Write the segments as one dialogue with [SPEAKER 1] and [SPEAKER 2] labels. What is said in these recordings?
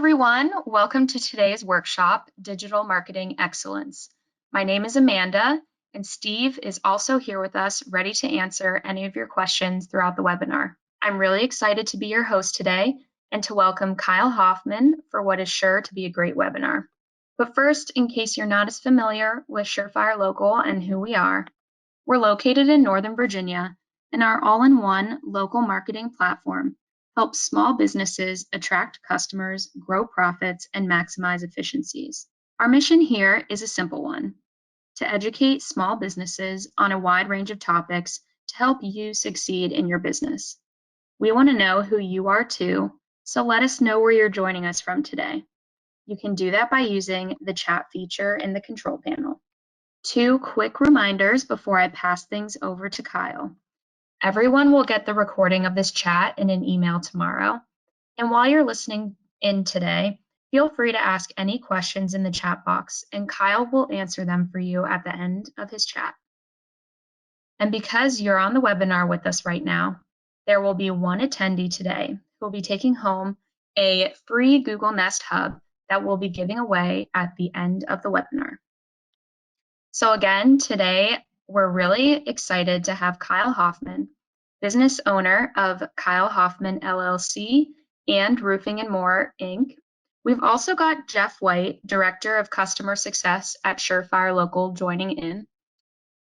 [SPEAKER 1] everyone. Welcome to today's workshop, Digital Marketing Excellence. My name is Amanda, and Steve is also here with us, ready to answer any of your questions throughout the webinar. I'm really excited to be your host today and to welcome Kyle Hoffman for what is sure to be a great webinar. But first, in case you're not as familiar with Surefire Local and who we are, we're located in Northern Virginia, and our all-in-one local marketing platform helps small businesses attract customers, grow profits, and maximize efficiencies. Our mission here is a simple one: to educate small businesses on a wide range of topics to help you succeed in your business. We want to know who you are too, so let us know where you're joining us from today. You can do that by using the chat feature in the control panel. 2 quick reminders before I pass things over to Kyle. Everyone will get the recording of this chat in an email tomorrow. And while you're listening in today, feel free to ask any questions in the chat box, and Kyle will answer them for you at the end of his chat. And because you're on the webinar with us right now, there will be one attendee today who will be taking home a free Google Nest Hub that we'll be giving away at the end of the webinar. So again, today, we're really excited to have Kyle Hoffman, business owner of Kyle Hoffman LLC and Roofing and More, Inc. We've also got Jeff White, Director of Customer Success at Surefire Local, joining in.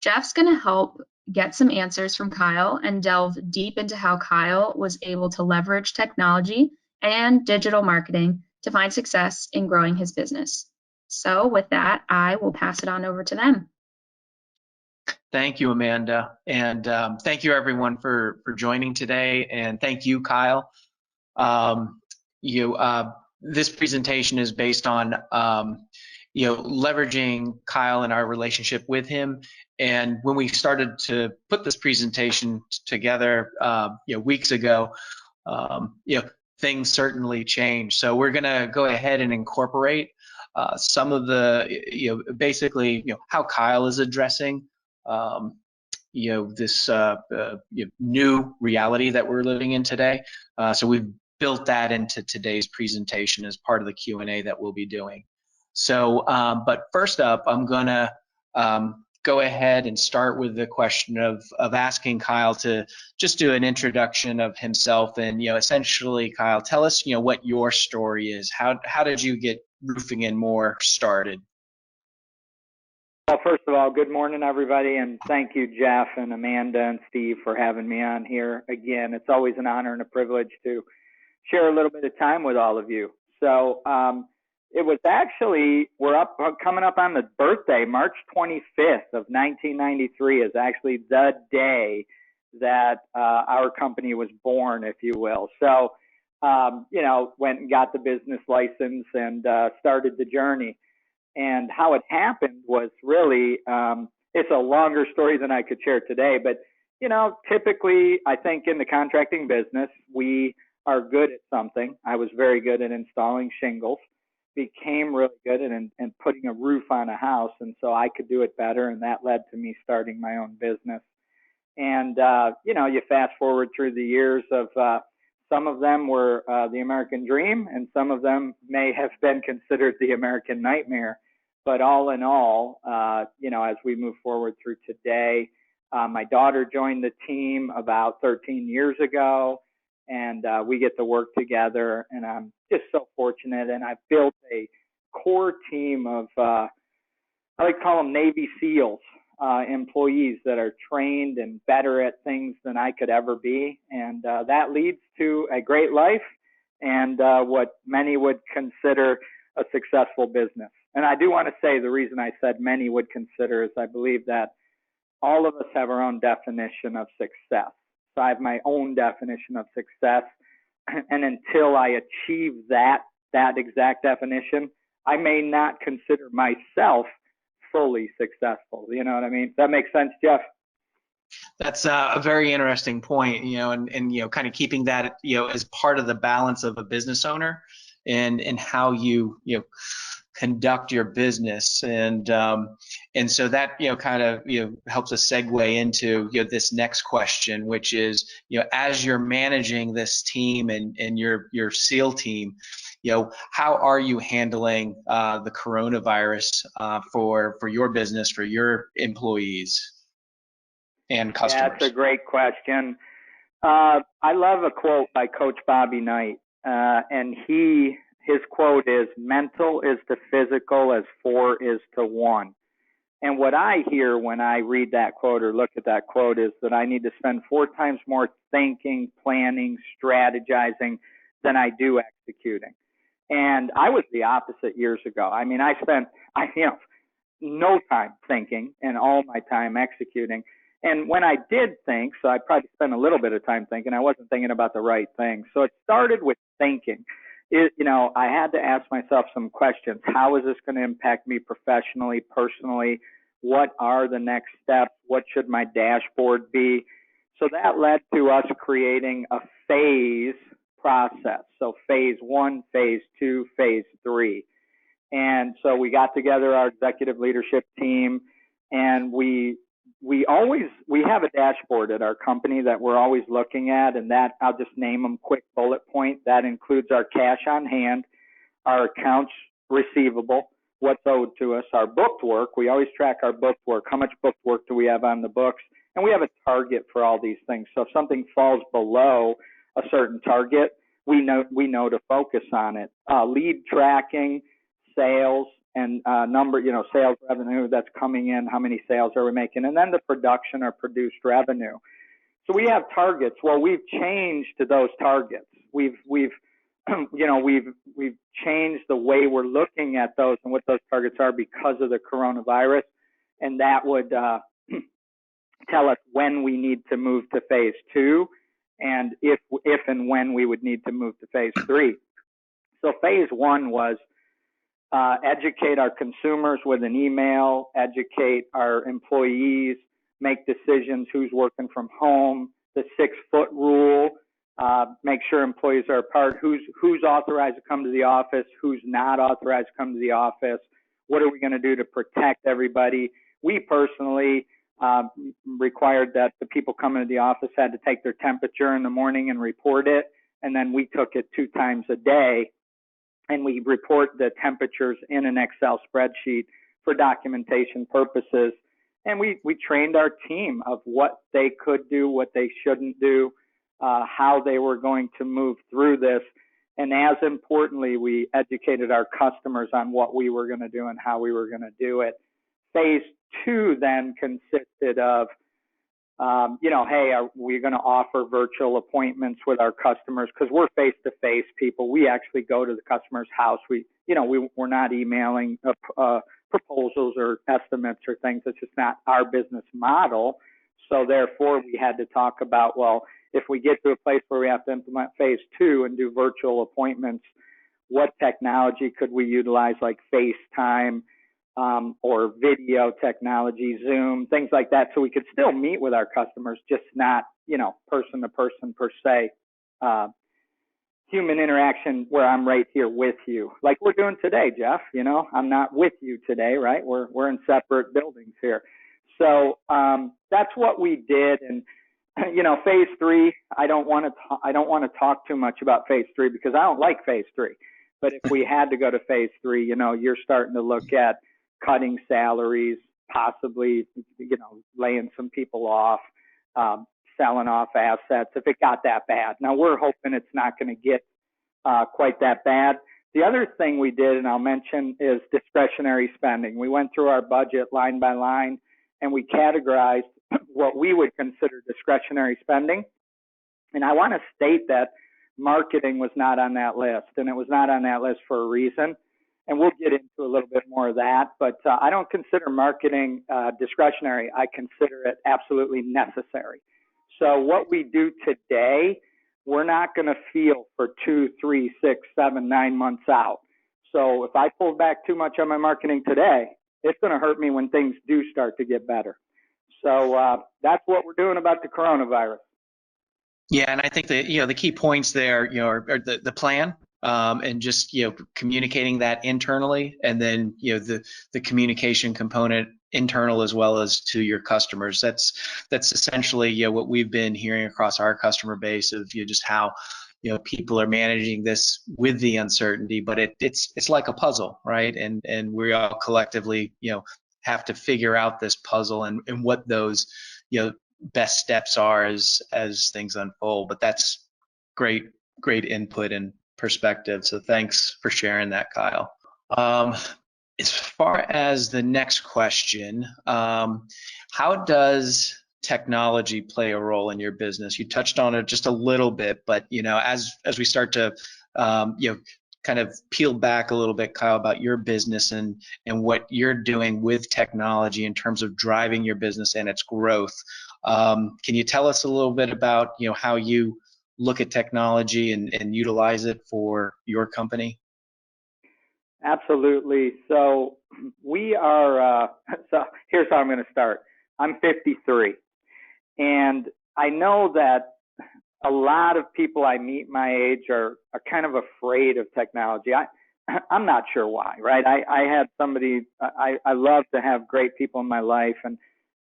[SPEAKER 1] Jeff's going to help get some answers from Kyle and delve deep into how Kyle was able to leverage technology and digital marketing to find success in growing his business. So with that, I will pass it on over to them.
[SPEAKER 2] Thank you, Amanda, and thank you everyone for joining today, and thank you, Kyle. This presentation is based on leveraging Kyle and our relationship with him. And when we started to put this presentation together, weeks ago, things certainly changed. So we're going to go ahead and incorporate some of the, basically, how Kyle is addressing this new reality that we're living in today. So we've built that into today's presentation as part of the Q&A that we'll be doing. So, but first up, I'm gonna go ahead and start with the question of asking Kyle to just do an introduction of himself, and essentially, Kyle, tell us what your story is. How did you get Roofing and More started?
[SPEAKER 3] Well, first of all, good morning, everybody, and thank you, Jeff and Amanda and Steve, for having me on here again. It's always an honor and a privilege to share a little bit of time with all of you. So it was actually, coming up on the birthday, March 25th of 1993 is actually the day that our company was born, if you will. So, went and got the business license and started the journey. And how it happened was really, it's a longer story than I could share today, but, typically I think in the contracting business, we are good at something. I was very good at installing shingles, became really good at putting a roof on a house, and so I could do it better, and that led to me starting my own business. And, you fast forward through the years of some of them were the American dream, and some of them may have been considered the American nightmare. But all in all, as we move forward through today, my daughter joined the team about 13 years ago, and we get to work together, and I'm just so fortunate. And I've built a core team of, I like to call them Navy SEALs, employees that are trained and better at things than I could ever be. And that leads to a great life and what many would consider a successful business. And I do want to say the reason I said many would consider is I believe that all of us have our own definition of success. So I have my own definition of success. And until I achieve that exact definition, I may not consider myself fully successful. You know what I mean? Does that make sense, Jeff?
[SPEAKER 2] That's a very interesting point, and kind of keeping that, as part of the balance of a business owner and how you conduct your business. And so that, kind of, helps us segue into, this next question, which is, as you're managing this team and your SEAL team, how are you handling the coronavirus for your business, for your employees and customers?
[SPEAKER 3] Yeah, that's a great question. I love a quote by Coach Bobby Knight, and his quote is, "Mental is to physical as 4 is to 1." And what I hear when I read that quote or look at that quote is that I need to spend 4 times more thinking, planning, strategizing than I do executing. And I was the opposite years ago. I mean, I spent no time thinking and all my time executing. And when I did think, so I probably spent a little bit of time thinking, I wasn't thinking about the right thing. So it started with thinking. I had to ask myself some questions. How is this going to impact me professionally, personally? What are the next steps? What should my dashboard be? So that led to us creating a phase process. So phase 1, phase 2, phase 3. And so we got together our executive leadership team, and we have a dashboard at our company that we're always looking at, and that I'll just name them quick bullet point. That includes our cash on hand, our accounts receivable, what's owed to us, our booked work. We always track our booked work. How much booked work do we have on the books? And we have a target for all these things. So if something falls below a certain target, we know to focus on it. Lead tracking, sales, and sales revenue that's coming in, how many sales are we making, and then the production or produced revenue. So we have targets. Well, we've changed to those targets. We've changed the way we're looking at those and what those targets are because of the coronavirus, and that would tell us when we need to move to phase 2, and if and when we would need to move to phase 3. So phase 1 was educate our consumers with an email, educate our employees, make decisions who's working from home, the 6-foot rule, make sure employees are apart, who's authorized to come to the office, who's not authorized to come to the office, what are we going to do to protect everybody. We personally required that the people coming to the office had to take their temperature in the morning and report it, and then we took it 2 times a day. And we report the temperatures in an Excel spreadsheet for documentation purposes. And we trained our team of what they could do, what they shouldn't do, how they were going to move through this. And as importantly, we educated our customers on what we were going to do and how we were going to do it. Phase 2 then consisted of, hey, are we going to offer virtual appointments with our customers? Because we're face-to-face people. We actually go to the customer's house. We're not emailing proposals or estimates or things. It's just not our business model. So therefore, we had to talk about, well, if we get to a place where we have to implement phase 2 and do virtual appointments, what technology could we utilize, like FaceTime, or video technology, Zoom, things like that, so we could still meet with our customers, just not, person to person per se. Human interaction where I'm right here with you, like we're doing today, Jeff. I'm not with you today, right? We're in separate buildings here. So that's what we did, and phase 3. I don't want to talk too much about phase 3 because I don't like phase 3. But if we had to go to phase 3, you're starting to look at cutting salaries, possibly, laying some people off, selling off assets if it got that bad. Now, we're hoping it's not going to get quite that bad. The other thing we did, and I'll mention, is discretionary spending. We went through our budget line by line, and we categorized what we would consider discretionary spending. And I want to state that marketing was not on that list, and it was not on that list for a reason. And we'll get into a little bit more of that, but I don't consider marketing discretionary. I consider it absolutely necessary. So what we do today, we're not going to feel for 2, 3, 6, 7, 9 months out. So if I pull back too much on my marketing today, it's going to hurt me when things do start to get better. So that's what we're doing about the coronavirus.
[SPEAKER 2] Yeah, and I think that the key points there, are the plan. And just communicating that internally, and then the communication component internal as well as to your customers. That's essentially what we've been hearing across our customer base of just how people are managing this with the uncertainty, but it's like a puzzle, right? And we all collectively, have to figure out this puzzle and what those, best steps are as things unfold. But that's great input and perspective. So thanks for sharing that, Kyle. As far as the next question, how does technology play a role in your business? You touched on it just a little bit, but as we start to kind of peel back a little bit, Kyle, about your business and what you're doing with technology in terms of driving your business and its growth. Can you tell us a little bit about how you look at technology and utilize it for your company?
[SPEAKER 3] Absolutely. So we are, so here's how I'm going to start. I'm 53, and I know that a lot of people I meet my age are kind of afraid of technology. I'm not sure why, right? I had somebody, I love to have great people in my life,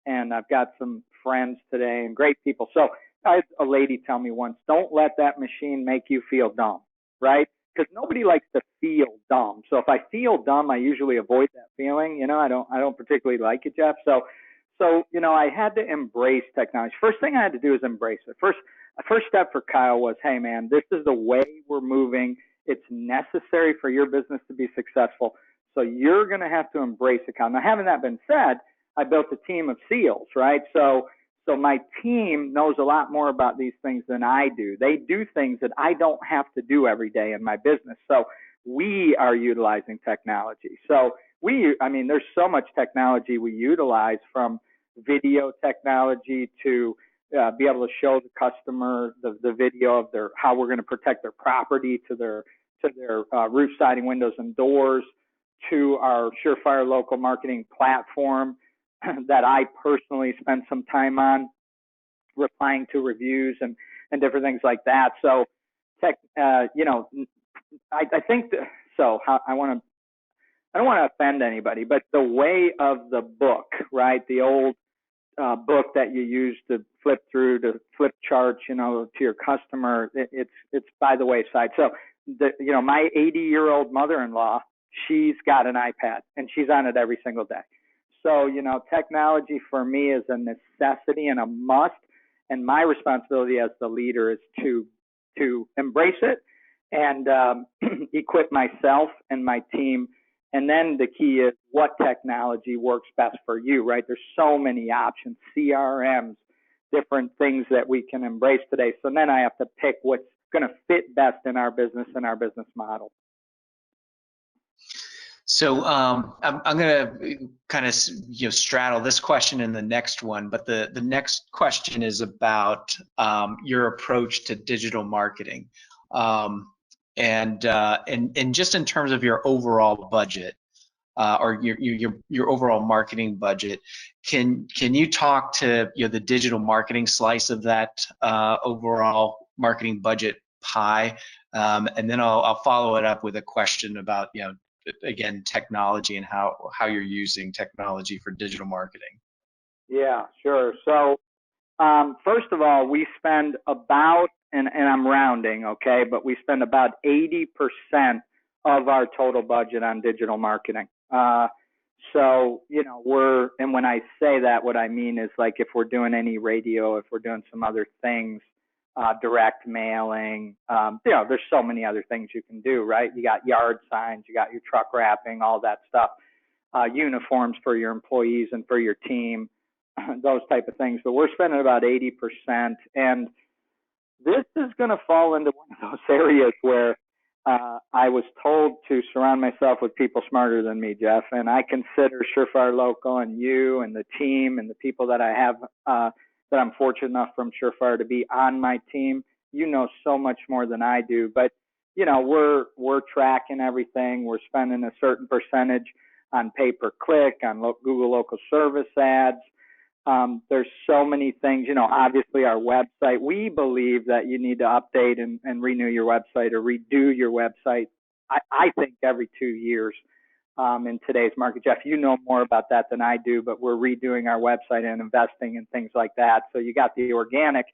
[SPEAKER 3] and I've got some friends today and great people. So I had a lady tell me once, don't let that machine make you feel dumb, right? Because nobody likes to feel dumb. So if I feel dumb, I usually avoid that feeling. I don't particularly like it, Jeff. So I had to embrace technology. First thing I had to do is embrace it. First step for Kyle was, hey man, this is the way we're moving. It's necessary for your business to be successful. So you're going to have to embrace it, Kyle. Now, having that been said, I built a team of SEALs, right? So my team knows a lot more about these things than I do. They do things that I don't have to do every day in my business. So we are utilizing technology. So there's so much technology we utilize, from video technology to be able to show the customer the video of how we're going to protect their property, to their roof siding, windows, and doors, to our Surefire local marketing platform that I personally spend some time on, replying to reviews and different things like that. So I think so. I don't want to offend anybody, but the way of the book, right? The old book that you use to flip through, to flip charts, to your customer, it's by the wayside. So my 80-year-old mother-in-law, she's got an iPad and she's on it every single day. So, technology for me is a necessity and a must. And my responsibility as the leader is to embrace it and equip myself and my team. And then the key is what technology works best for you, right? There's so many options, CRMs, different things that we can embrace today. So then I have to pick what's going to fit best in our business and our business model.
[SPEAKER 2] So I'm going to kind of straddle this question and the next one, but the next question is about your approach to digital marketing, and just in terms of your overall budget, or your overall marketing budget. Can you talk to the digital marketing slice of that overall marketing budget pie, and then I'll follow it up with a question about again, technology and how you're using technology for digital marketing.
[SPEAKER 3] Yeah, sure. So first of all, we spend about, and I'm rounding, okay, but we spend about 80% of our total budget on digital marketing. So, and when I say that, what I mean is, like, if we're doing any radio, if we're doing some other things, direct mailing, there's so many other things you can do, right? You got yard signs, you got your truck wrapping, all that stuff, uniforms for your employees and for your team, those type of things. But we're spending about 80%. And this is going to fall into one of those areas where I was told to surround myself with people smarter than me, Jeff. And I consider Surefire Local and you and the team and the people that I have, that I'm fortunate enough from Surefire to be on my team. So much more than I do. But, we're tracking everything. We're spending a certain percentage on pay-per-click, on Google local service ads. There's so many things, obviously our website. We believe that you need to update and renew your website or redo your website, I think every 2 years in today's market. Jeff, you know more about that than I do, but we're redoing our website and investing in things like that. So you got the organic.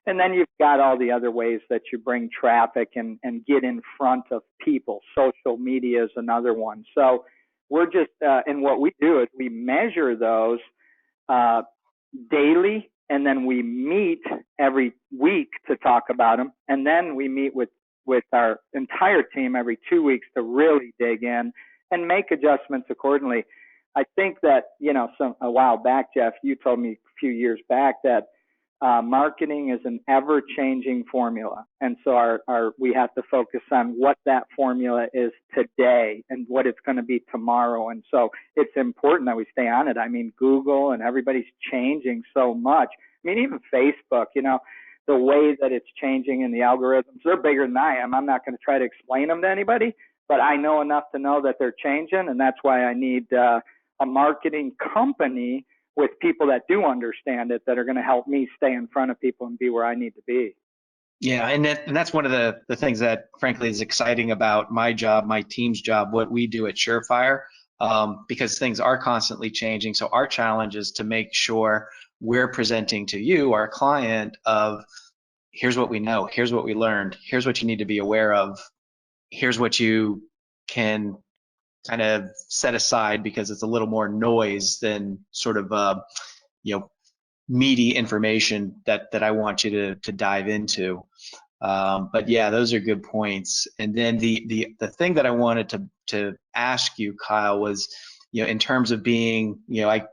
[SPEAKER 3] And then you've got all the other ways that you bring traffic and get in front of people. Social media is another one. So we're just, and what we do is we measure those daily, and then we meet every week to talk about them. And then we meet with our entire team every 2 weeks to really dig in and make adjustments accordingly. I think that, a while back, Jeff, you told me a few years back that marketing is an ever-changing formula. And so we have to focus on what that formula is today and what it's going to be tomorrow. And so it's important that we stay on it. I mean, Google and everybody's changing so much. I mean, even Facebook, the way that it's changing and the algorithms, they're bigger than I am. I'm not going to try to explain them to anybody, but I know enough to know that they're changing. And that's why I need a marketing company with people that do understand it, that are going to help me stay in front of people and be where I need to be.
[SPEAKER 2] Yeah, and that's one of the things that, frankly, is exciting about my job, my team's job, what we do at Surefire, because things are constantly changing. So our challenge is to make sure we're presenting to you, our client, of here's what we know, here's what we learned, here's what you need to be aware of, here's what you can kind of set aside because it's a little more noise than sort of meaty information that I want you to dive into. But yeah, those are good points. And then the thing that I wanted to ask you, Kyle, was, in terms of being, I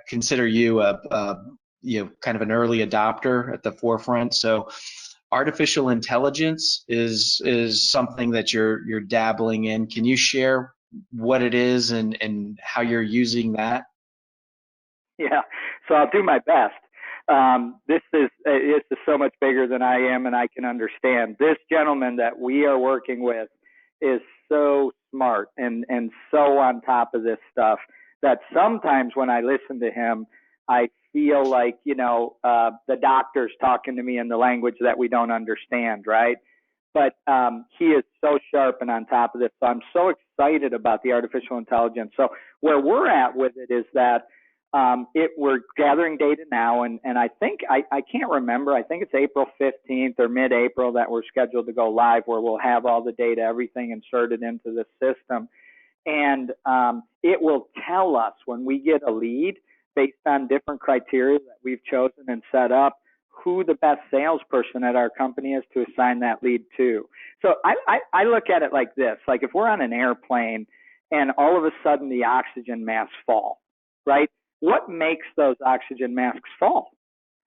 [SPEAKER 2] consider you a kind of an early adopter at the forefront. So artificial intelligence is something that you're dabbling in. Can you share what it is and how you're using that?
[SPEAKER 3] Yeah, so I'll do my best. This is so much bigger than I am, and I can understand. This gentleman that we are working with is so smart and so on top of this stuff that sometimes when I listen to him, I feel like, the doctor's talking to me in the language that we don't understand, right? But he is so sharp and on top of this. So I'm so excited about the artificial intelligence. So where we're at with it is that we're gathering data now, and I think, I can't remember, I think it's April 15th or mid-April that we're scheduled to go live, where we'll have all the data, everything inserted into the system. And it will tell us when we get a lead based on different criteria that we've chosen and set up, who the best salesperson at our company is to assign that lead to. So I look at it like this, like if we're on an airplane and all of a sudden the oxygen masks fall, right? What makes those oxygen masks fall?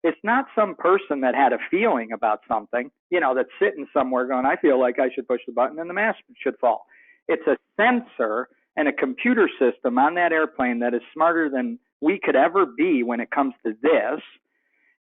[SPEAKER 3] It's not some person that had a feeling about something, that's sitting somewhere going, I feel like I should push the button and the mask should fall. It's a sensor and a computer system on that airplane that is smarter than we could ever be when it comes to this.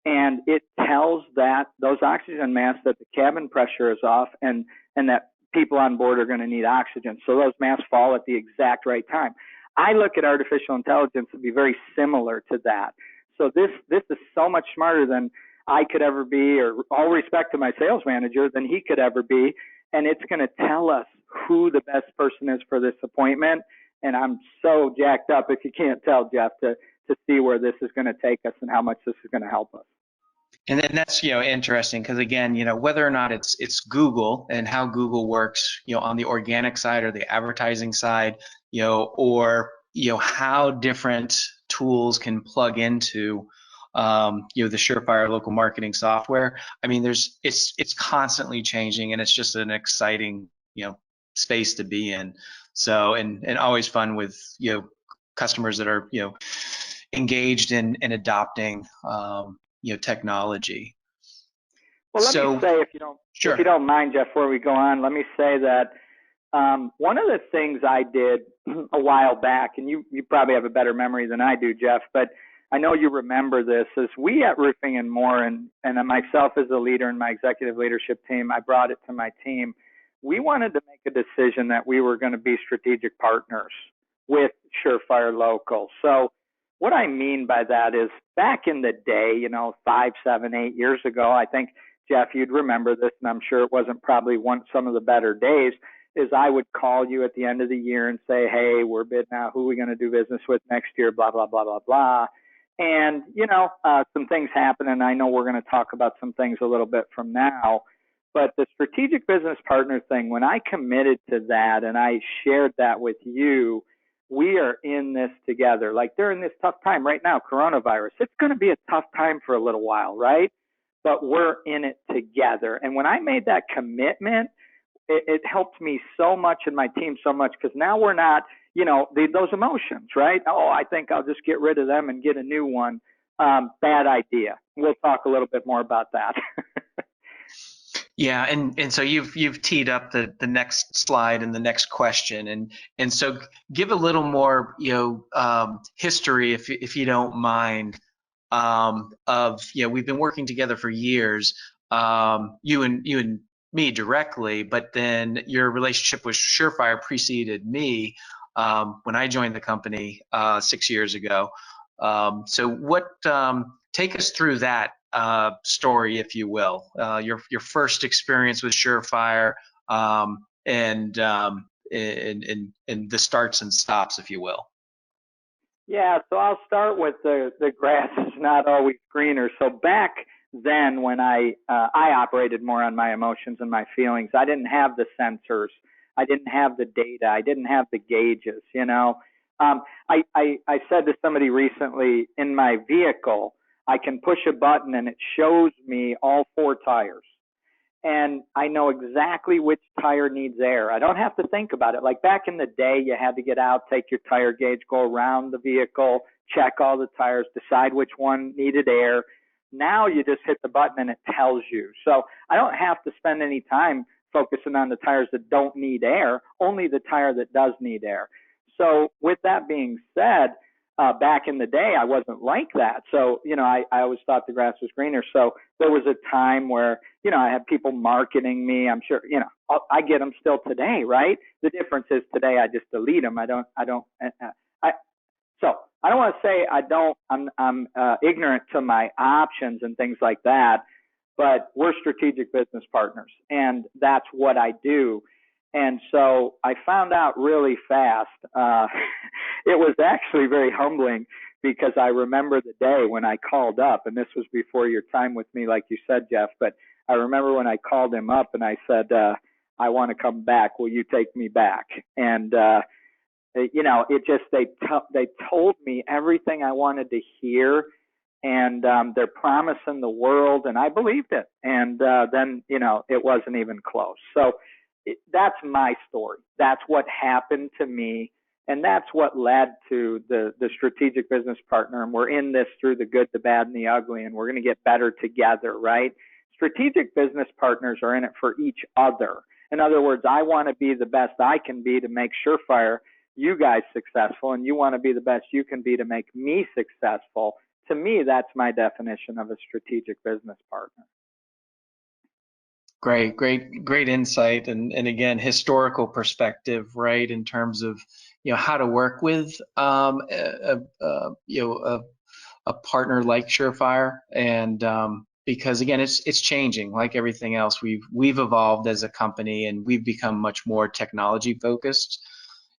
[SPEAKER 3] And it tells that those oxygen masks, that the cabin pressure is off and that people on board are going to need oxygen. So those masks fall at the exact right time. I look at artificial intelligence to be very similar to that. So this is so much smarter than I could ever be, or all respect to my sales manager, than he could ever be. And it's going to tell us who the best person is for this appointment. And I'm so jacked up, if you can't tell, Jeff, to see where this is going to take us and how much this is going to help us.
[SPEAKER 2] And then that's interesting because, again, whether or not it's Google and how Google works, on the organic side or the advertising side, or how different tools can plug into the Surefire local marketing software. I mean, it's constantly changing, and it's just an exciting space to be in. So and always fun with customers that are engaged in adopting technology.
[SPEAKER 3] Well, let me say, if you don't mind, Jeff, before we go on, let me say that one of the things I did a while back, and you probably have a better memory than I do, Jeff, but I know you remember this, is we at Roofing and More, and myself as a leader in my executive leadership team, I brought it to my team. We wanted to make a decision that we were going to be strategic partners with Surefire Local. So what I mean by that is, back in the day, 5, 7, 8 years ago, I think, Jeff, you'd remember this, and I'm sure it wasn't probably some of the better days, is I would call you at the end of the year and say, hey, we're bidding out, who are we going to do business with next year, blah, blah, blah, blah, blah. And, some things happen, and I know we're going to talk about some things a little bit from now. But the strategic business partner thing, when I committed to that and I shared that with you, we are in this together. Like during this tough time right now, coronavirus, it's going to be a tough time for a little while, right? But we're in it together. And when I made that commitment, it helped me so much and my team so much, because now we're not, those emotions, right? Oh, I think I'll just get rid of them and get a new one. Bad idea. We'll talk a little bit more about that.
[SPEAKER 2] Yeah, and so you've teed up the next slide and the next question, and so give a little more history if you don't mind, of we've been working together for years, you and me directly, but then your relationship with Surefire preceded me when I joined the company 6 years ago. So take us through that story, if you will, your first experience with Surefire, and the starts and stops, if you will.
[SPEAKER 3] Yeah, so I'll start with the grass is not always greener. So back then, when I operated more on my emotions and my feelings, I didn't have the sensors, I didn't have the data, I didn't have the gauges. I said to somebody recently, in my vehicle, I can push a button and it shows me all 4 tires. And I know exactly which tire needs air. I don't have to think about it. Like back in the day, you had to get out, take your tire gauge, go around the vehicle, check all the tires, decide which one needed air. Now you just hit the button and it tells you. So I don't have to spend any time focusing on the tires that don't need air, only the tire that does need air. So with that being said, back in the day, I wasn't like that. So, I always thought the grass was greener. So there was a time where, I had people marketing me. I'm sure, I get them still today, right? The difference is today I just delete them. So I don't want to say I'm ignorant to my options and things like that, but we're strategic business partners, and that's what I do. And so I found out really fast. It was actually very humbling, because I remember the day when I called up, and this was before your time with me, like you said, Jeff, but I remember when I called him up and I said, I want to come back. Will you take me back? And, they told me everything I wanted to hear, and they're promising the world, and I believed it. And then, it wasn't even close. So that's my story. That's what happened to me. And that's what led to the strategic business partner. And we're in this through the good, the bad, and the ugly, and we're going to get better together, right? Strategic business partners are in it for each other. In other words, I want to be the best I can be to make Surefire, you guys, successful, and you want to be the best you can be to make me successful. To me, that's my definition of a strategic business partner.
[SPEAKER 2] Great insight, and again, historical perspective, right, in terms of how to work with a partner like Surefire, and because again, it's changing like everything else. We've evolved as a company, and we've become much more technology focused.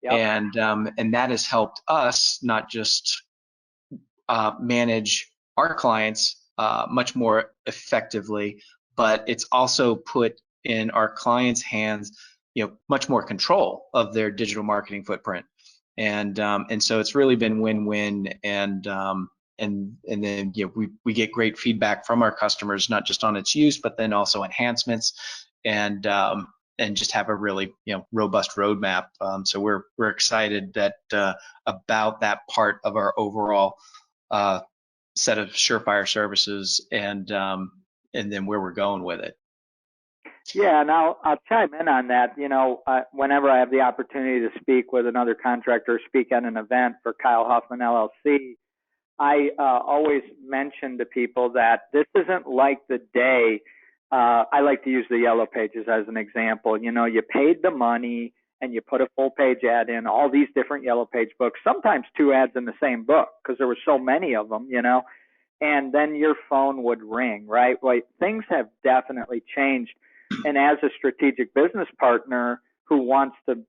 [SPEAKER 2] Yep. And that has helped us not just manage our clients much more effectively, but it's also put in our clients' hands, much more control of their digital marketing footprint, and so it's really been win-win, and then we get great feedback from our customers, not just on its use, but then also enhancements, and just have a really robust roadmap. So we're excited that about that part of our overall set of Surefire services, and then where we're going with it.
[SPEAKER 3] Yeah, and I'll chime in on that. Whenever I have the opportunity to speak with another contractor, or speak at an event for Kyle Hoffman LLC, I always mention to people that this isn't like the day. I like to use the Yellow Pages as an example. You paid the money and you put a full page ad in all these different Yellow Page books, sometimes 2 ads in the same book because there were so many of them, and then your phone would ring, right? Well, things have definitely changed. And as a strategic business partner who wants to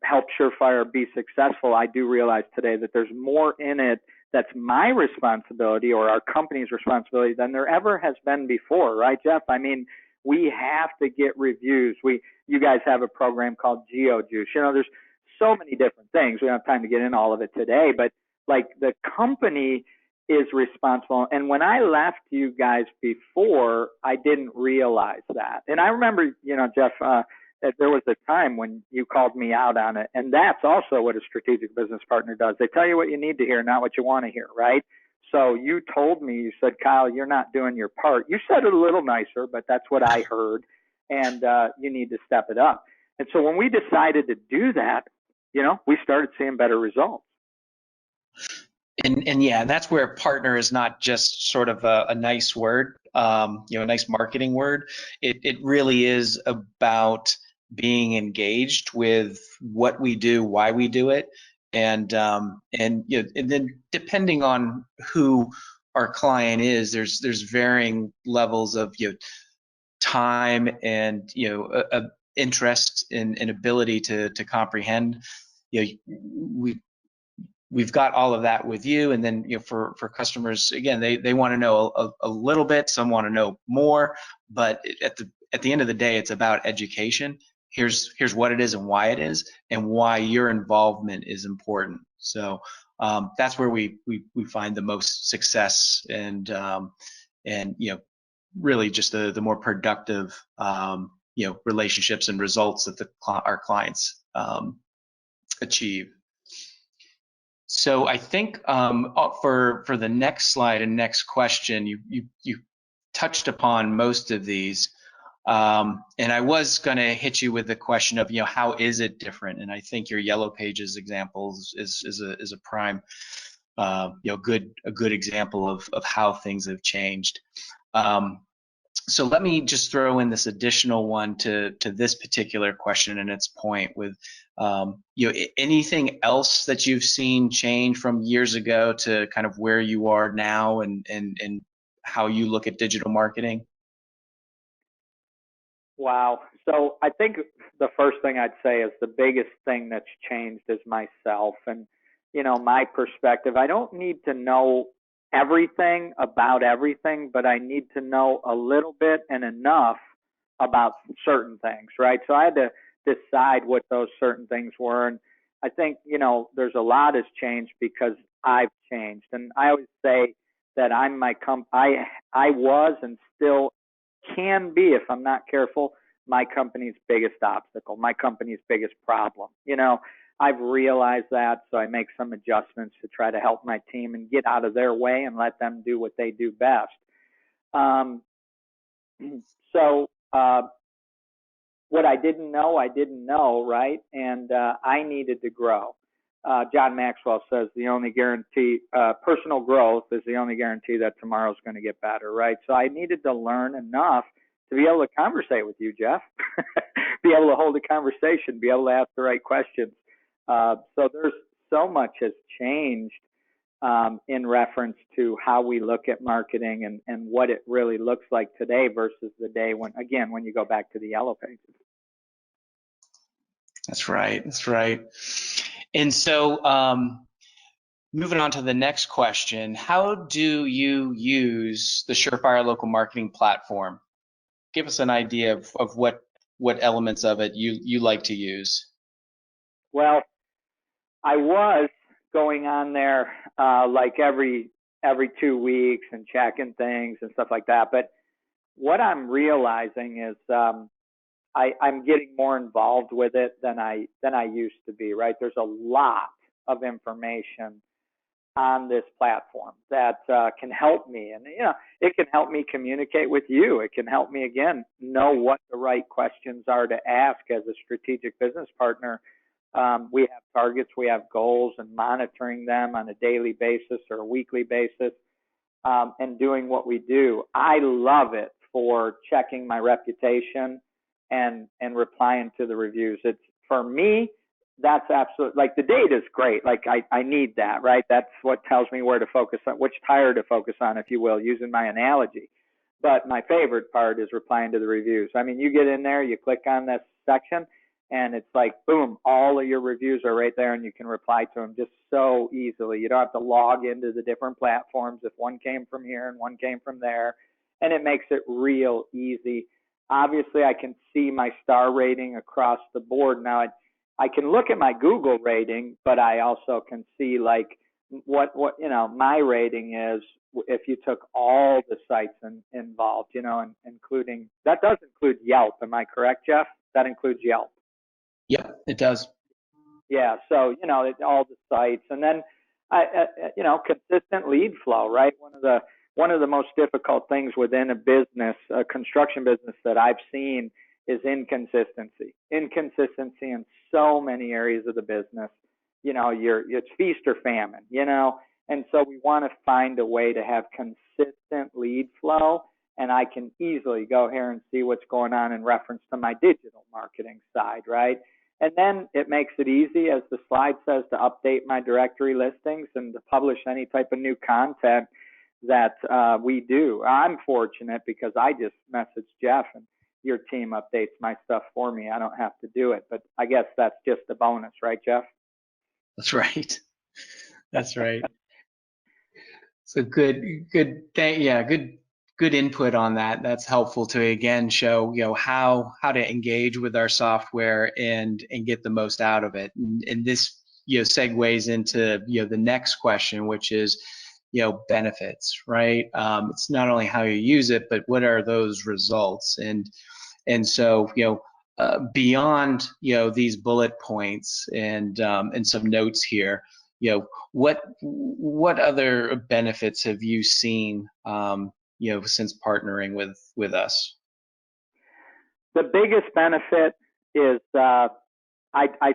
[SPEAKER 3] help Surefire be successful, I do realize today that there's more in it that's my responsibility or our company's responsibility than there ever has been before, right, Jeff? I mean, we have to get reviews. You guys have a program called GeoJuice. You know, there's so many different things. We don't have time to get into all of it today, but like the company is responsible. And when I left you guys before, I didn't realize that. And I remember, you know, Jeff, that there was a time when you called me out on it. And that's also what a strategic business partner does. They tell you what you need to hear, not what you want to hear, right? So you told me, you said, Kyle, you're not doing your part. You said it a little nicer, but that's what I heard. And you need to step it up. And so when we decided to do that, you know, we started seeing better results.
[SPEAKER 2] And yeah, that's where partner is not just sort of a nice word, you know, a nice marketing word. It really is about being engaged with what we do, why we do it, and you know, and then depending on who our client is, there's varying levels of, you know, time and, you know, interest and ability to comprehend. You know, we've got all of that with you, and then, you know, for customers, again, they want to know a little bit, some want to know more, but at the end of the day, it's about education. Here's what it is and why it is, and why your involvement is important. So that's where we find the most success, and you know, really just the more productive you know, relationships and results that our clients achieve. So I think for the next slide and next question, you touched upon most of these, and I was going to hit you with the question of, you know, how is it different? And I think your Yellow Pages examples is a prime, you know, a good example of how things have changed. So let me just throw in this additional one to this particular question and its point with, you know, anything else that you've seen change from years ago to kind of where you are now, and how you look at digital marketing?
[SPEAKER 3] Wow. So I think the first thing I'd say is the biggest thing that's changed is myself and, you know, my perspective. I don't need to know everything about everything, but I need to know a little bit and enough about certain things, right? So I had to decide what those certain things were. And I think, you know, there's a lot has changed because I've changed. And I always say that I was and still can be, if I'm not careful, my company's biggest obstacle, my company's biggest problem. You know, I've realized that, so I make some adjustments to try to help my team and get out of their way and let them do what they do best. What I didn't know, right? And I needed to grow. John Maxwell says the only guarantee, personal growth is the only guarantee that tomorrow's going to get better, right? So I needed to learn enough to be able to conversate with you, Jeff, be able to hold a conversation, be able to ask the right questions. So there's so much has changed in reference to how we look at marketing and what it really looks like today versus the day when you go back to the Yellow Pages.
[SPEAKER 2] That's right. That's right. And so moving on to the next question, how do you use the Surefire Local Marketing Platform? Give us an idea of what elements of it you like to use.
[SPEAKER 3] Well, I was going on there like every 2 weeks and checking things and stuff like that. But what I'm realizing is I'm getting more involved with it than I used to be, right? There's a lot of information on this platform that can help me. And, you know, it can help me communicate with you. It can help me, again, know what the right questions are to ask as a strategic business partner. We have targets, we have goals, and monitoring them on a daily basis or a weekly basis, and doing what we do. I love it for checking my reputation and replying to the reviews. It's, for me, that's absolutely, like, the data is great. Like, I need that, right? That's what tells me where to focus on, which tire to focus on, if you will, using my analogy. But my favorite part is replying to the reviews. I mean, you get in there, you click on this section, and it's like, boom, all of your reviews are right there and you can reply to them just so easily. You don't have to log into the different platforms if one came from here and one came from there, and it makes it real easy. Obviously, I can see my star rating across the board. Now, I can look at my Google rating, but I also can see like what my rating is if you took all the sites involved, and including, that does include Yelp. Am I correct, Jeff? That includes Yelp.
[SPEAKER 2] Yep, it does.
[SPEAKER 3] Yeah, so all the sites, and then consistent lead flow, right? One of the most difficult things within a business, a construction business, that I've seen is inconsistency. Inconsistency in so many areas of the business. It's feast or famine, and so we want to find a way to have consistent lead flow. And I can easily go here and see what's going on in reference to my digital marketing side, right? And then it makes it easy, as the slide says, to update my directory listings and to publish any type of new content that we do. I'm fortunate because I just message Jeff and your team updates my stuff for me. I don't have to do it, but I guess that's just a bonus, right, Jeff?
[SPEAKER 2] That's right. That's right. So good input on that. That's helpful to again show how to engage with our software and get the most out of it. And this segues into the next question, which is benefits, right? It's not only how you use it, but what are those results? And so beyond these bullet points and some notes here, what other benefits have you seen since partnering with us?
[SPEAKER 3] The biggest benefit is I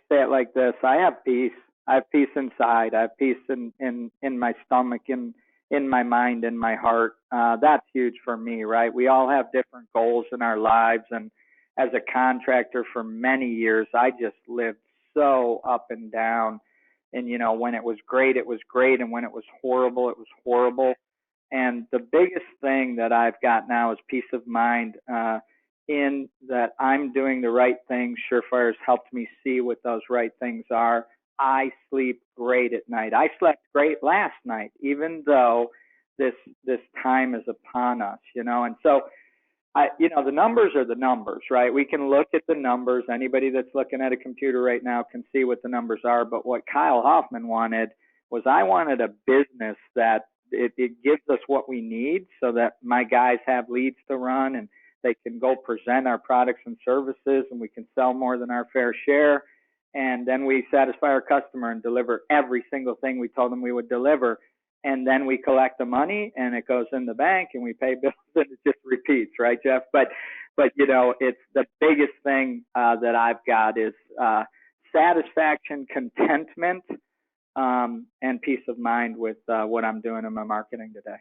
[SPEAKER 3] say it like this: I have peace. I have peace inside. I have peace in my stomach, in my mind, in my heart. That's huge for me, right? We all have different goals in our lives, and as a contractor for many years, I just lived so up and down. And when it was great, it was great, and when it was horrible, it was horrible. And the biggest thing that I've got now is peace of mind, in that I'm doing the right things. Surefire has helped me see what those right things are. I sleep great at night. I slept great last night, even though this time is upon us, and so the numbers are the numbers, right? We can look at the numbers. Anybody that's looking at a computer right now can see what the numbers are. But what Kyle Hoffman wanted was, I wanted a business that it gives us what we need so that my guys have leads to run and they can go present our products and services, and we can sell more than our fair share. And then we satisfy our customer and deliver every single thing we told them we would deliver. And then we collect the money and it goes in the bank and we pay bills, and it just repeats, right, Jeff? But it's the biggest thing that I've got is satisfaction, contentment, and peace of mind with what I'm doing in my marketing today.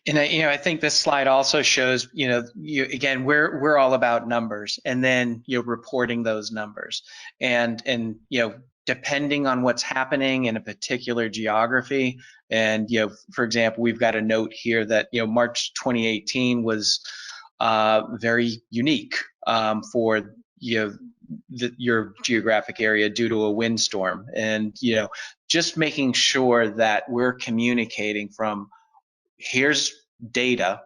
[SPEAKER 2] And I think this slide also shows, again, we're all about numbers, and then reporting those numbers, and depending on what's happening in a particular geography. And for example, we've got a note here that March 2018 was very unique for your geographic area due to a windstorm, and just making sure that we're communicating from, here's data,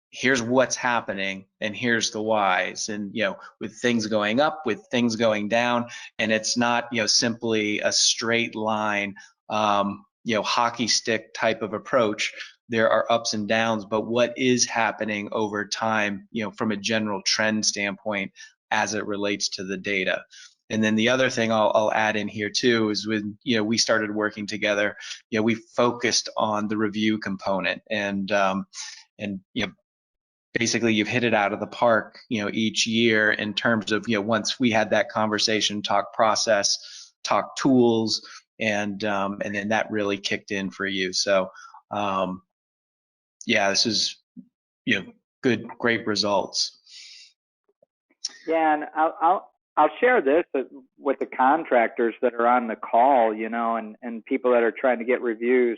[SPEAKER 2] here's what's happening, and here's the whys, and with things going up, with things going down, and it's not simply a straight line hockey stick type of approach. There are ups and downs, but what is happening over time from a general trend standpoint as it relates to the data. And then the other thing I'll add in here too is when we started working together, we focused on the review component, and basically you've hit it out of the park each year in terms of once we had that conversation, talk process, talk tools, and then that really kicked in for you. So this is great results.
[SPEAKER 3] Yeah, and I'll share this with the contractors that are on the call, and people that are trying to get reviews.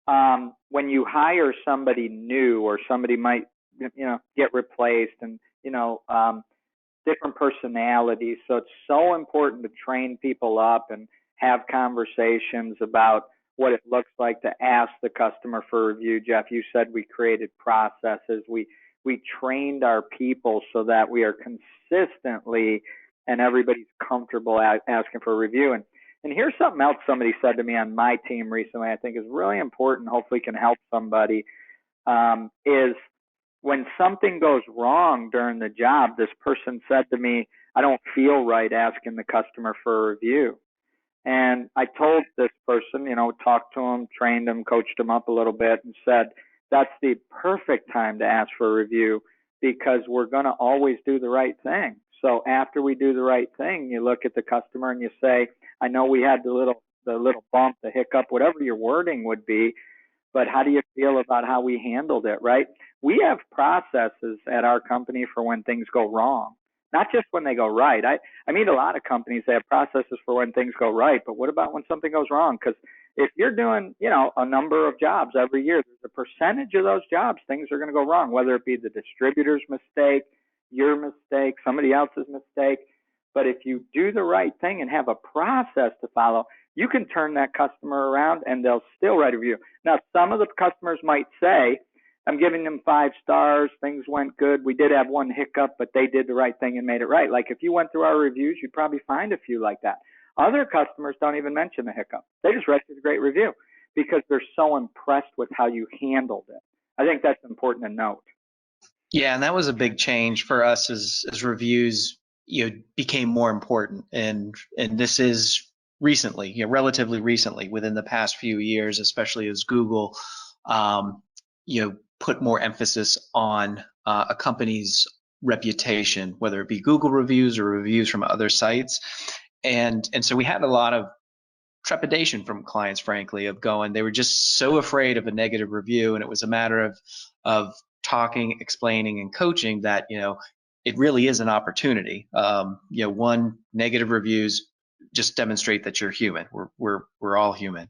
[SPEAKER 3] When you hire somebody new, or somebody might, get replaced, and different personalities. So it's so important to train people up and have conversations about what it looks like to ask the customer for a review. Jeff, you said we created processes. We trained our people so that we are consistently and everybody's comfortable asking for a review. And here's something else somebody said to me on my team recently I think is really important, hopefully can help somebody, is when something goes wrong during the job, this person said to me, I don't feel right asking the customer for a review. And I told this person, talked to him, trained him, coached him up a little bit, and said, that's the perfect time to ask for a review because we're going to always do the right thing. So after we do the right thing, you look at the customer and you say, I know we had the little bump, the hiccup, whatever your wording would be, but how do you feel about how we handled it, right? We have processes at our company for when things go wrong, not just when they go right. I meet a lot of companies that have processes for when things go right, but what about when something goes wrong? Because if you're doing, a number of jobs every year, there's a percentage of those jobs, things are going to go wrong, whether it be the distributor's mistake, your mistake, somebody else's mistake. But if you do the right thing and have a process to follow, you can turn that customer around and they'll still write a review. Now, some of the customers might say, I'm giving them 5 stars, things went good. We did have one hiccup, but they did the right thing and made it right. Like if you went through our reviews, you'd probably find a few like that. Other customers don't even mention the hiccup. They just write you a great review because they're so impressed with how you handled it. I think that's important to note.
[SPEAKER 2] Yeah, and that was a big change for us as reviews, became more important. And this is recently, relatively recently, within the past few years, especially as Google, put more emphasis on a company's reputation, whether it be Google reviews or reviews from other sites. And so we had a lot of trepidation from clients, frankly, of going, they were just so afraid of a negative review. And it was a matter of talking, explaining, and coaching that, it really is an opportunity. One, negative reviews just demonstrate that you're human. We're all human.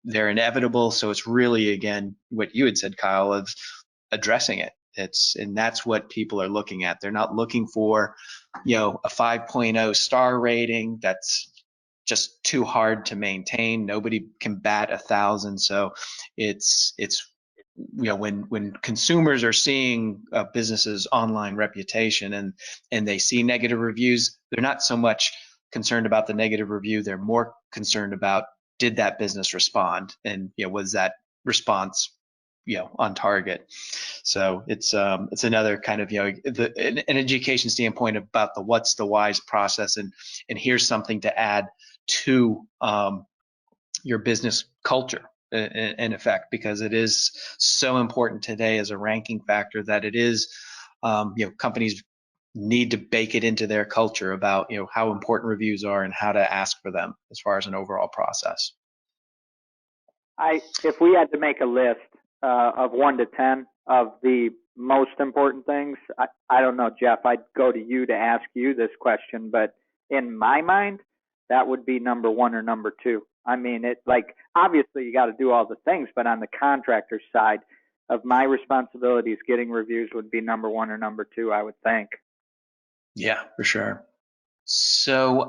[SPEAKER 2] They're inevitable. So it's really, again, what you had said, Kyle, of addressing it. And that's what people are looking at. They're not looking for, a 5.0 star rating. That's just too hard to maintain. Nobody can bat 1,000. So it's when consumers are seeing a business's online reputation and they see negative reviews, they're not so much concerned about the negative review. They're more concerned about, did that business respond, and was that response on target. So it's another kind of an education standpoint about the what's the whys process, and here's something to add to your business culture in effect, because it is so important today as a ranking factor that it is companies need to bake it into their culture about how important reviews are and how to ask for them as far as an overall process.
[SPEAKER 3] If we had to make a list of 1 to 10 of the most important things, I don't know, Jeff, I'd go to you to ask you this question, but in my mind, that would be number 1 or number 2. I mean, obviously you got to do all the things, but on the contractor side of my responsibilities, getting reviews would be number 1 or number 2, I would think.
[SPEAKER 2] Yeah, for sure. So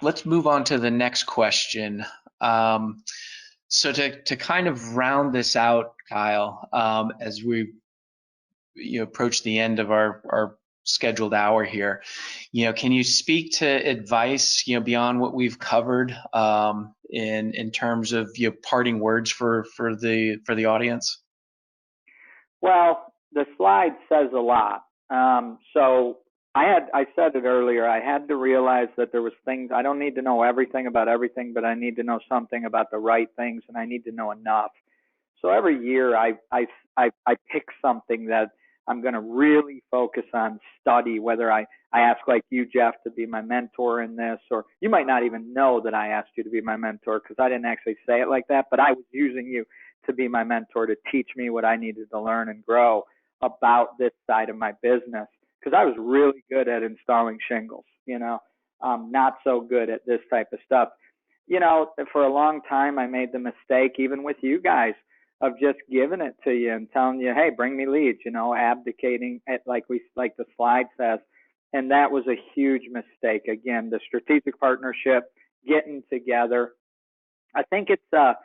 [SPEAKER 2] let's move on to the next question. So to kind of round this out, Kyle, as we approach the end of our scheduled hour here, can you speak to advice beyond what we've covered in terms of parting words for the audience?
[SPEAKER 3] Well, the slide says a lot. So I said it earlier, I had to realize that there was things, I don't need to know everything about everything, but I need to know something about the right things, and I need to know enough. So every year I pick something that I'm going to really focus on, study, whether I ask like you, Jeff, to be my mentor in this, or you might not even know that I asked you to be my mentor because I didn't actually say it like that, but I was using you to be my mentor to teach me what I needed to learn and grow about this side of my business, because I was really good at installing shingles, not so good at this type of stuff. For a long time, I made the mistake, even with you guys, of just giving it to you and telling you, hey, bring me leads, abdicating it like the slide says. And that was a huge mistake. Again, the strategic partnership, getting together. I think it's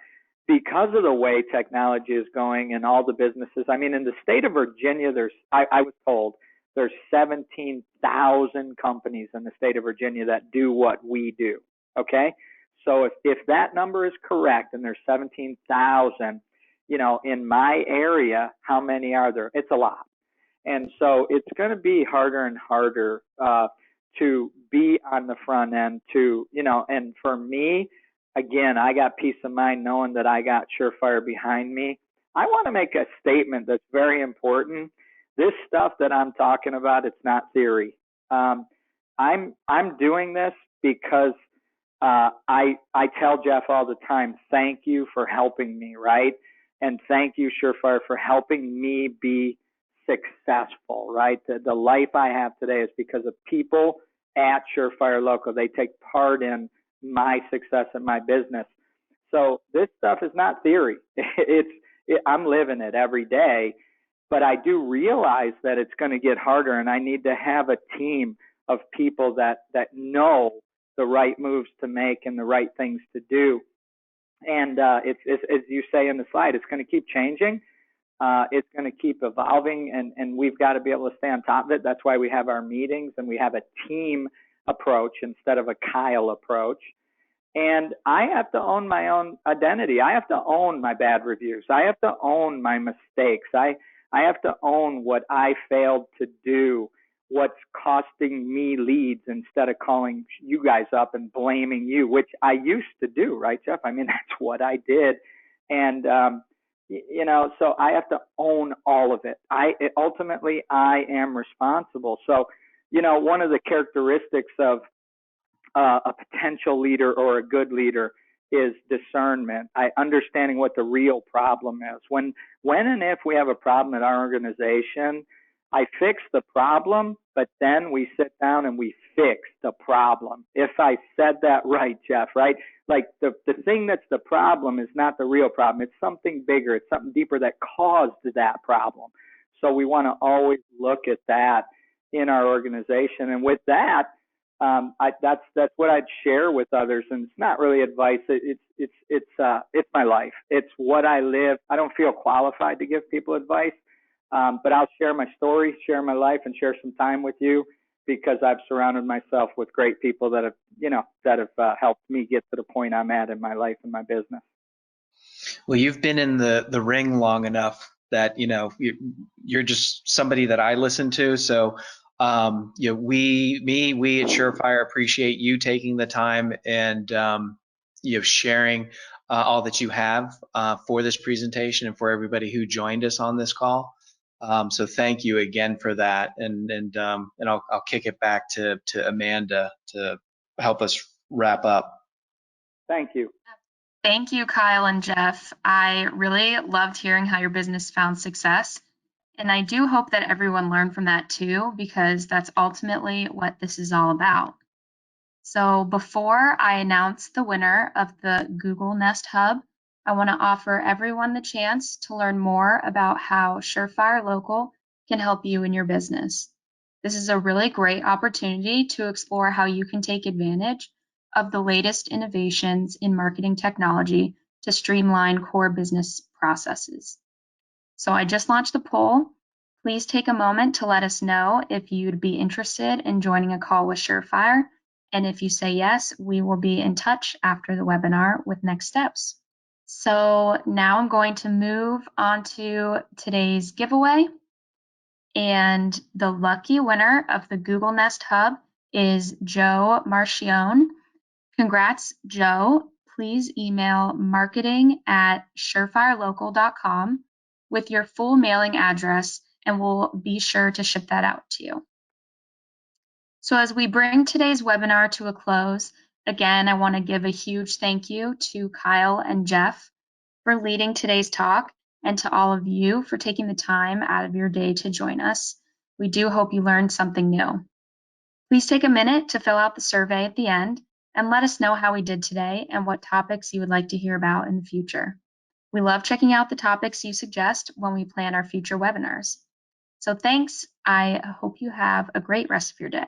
[SPEAKER 3] because of the way technology is going and all the businesses. I mean, in the state of Virginia, I was told there's 17,000 companies in the state of Virginia that do what we do. Okay. So if that number is correct and there's 17,000, in my area, how many are there? It's a lot. And so it's going to be harder and harder to be on the front end and for me, again, I got peace of mind knowing that I got Surefire behind me. I want to make a statement that's very important. This stuff that I'm talking about, it's not theory. I'm doing this because I tell Jeff all the time, thank you for helping me, right? And thank you, Surefire, for helping me be successful, right? The life I have today is because of people at Surefire Local. They take part in my success in my business. So this stuff is not theory. I'm living it every day, but I do realize that it's going to get harder, and I need to have a team of people that know the right moves to make and the right things to do. And it's as you say in the slide, it's going to keep changing. It's going to keep evolving, and we've got to be able to stay on top of it. That's why we have our meetings and we have a team approach instead of a Kyle approach. And I have to own my own identity. I have to own my bad reviews. I have to own my mistakes. I have to own what I failed to do, what's costing me leads, instead of calling you guys up and blaming you, which I used to do, right, Jeff? I mean, that's what I did. And, so I have to own all of it. Ultimately, I am responsible. So, one of the characteristics of a potential leader or a good leader is discernment. Understanding what the real problem is. When and if we have a problem at our organization, I fix the problem, but then we sit down and we fix the problem. If I said that right, Jeff, right? Like the thing that's the problem is not the real problem. It's something bigger. It's something deeper that caused that problem. So we want to always look at that in our organization. And with that, that's what I'd share with others. And it's not really advice. It's my life. It's what I live. I don't feel qualified to give people advice. But I'll share my story, share my life, and share some time with you because I've surrounded myself with great people that have helped me get to the point I'm at in my life and my business.
[SPEAKER 2] Well, you've been in the ring long enough that you're just somebody that I listen to. So we at Surefire appreciate you taking the time and sharing all that you have for this presentation and for everybody who joined us on this call. So thank you again for that, and I'll kick it back to Amanda to help us wrap up.
[SPEAKER 3] Thank you.
[SPEAKER 1] Thank you, Kyle and Jeff. I really loved hearing how your business found success, and I do hope that everyone learned from that too, because that's ultimately what this is all about. So before I announce the winner of the Google Nest Hub, I want to offer everyone the chance to learn more about how Surefire Local can help you in your business. This is a really great opportunity to explore how you can take advantage of the latest innovations in marketing technology to streamline core business processes. So I just launched the poll. Please take a moment to let us know if you'd be interested in joining a call with Surefire. And if you say yes, we will be in touch after the webinar with next steps. So now I'm going to move on to today's giveaway. And the lucky winner of the Google Nest Hub is Joe Marchione. Congrats, Joe. Please email marketing@surefirelocal.com with your full mailing address, and we'll be sure to ship that out to you. So as we bring today's webinar to a close, again, I want to give a huge thank you to Kyle and Jeff for leading today's talk, and to all of you for taking the time out of your day to join us. We do hope you learned something new. Please take a minute to fill out the survey at the end and let us know how we did today and what topics you would like to hear about in the future. We love checking out the topics you suggest when we plan our future webinars. So thanks. I hope you have a great rest of your day.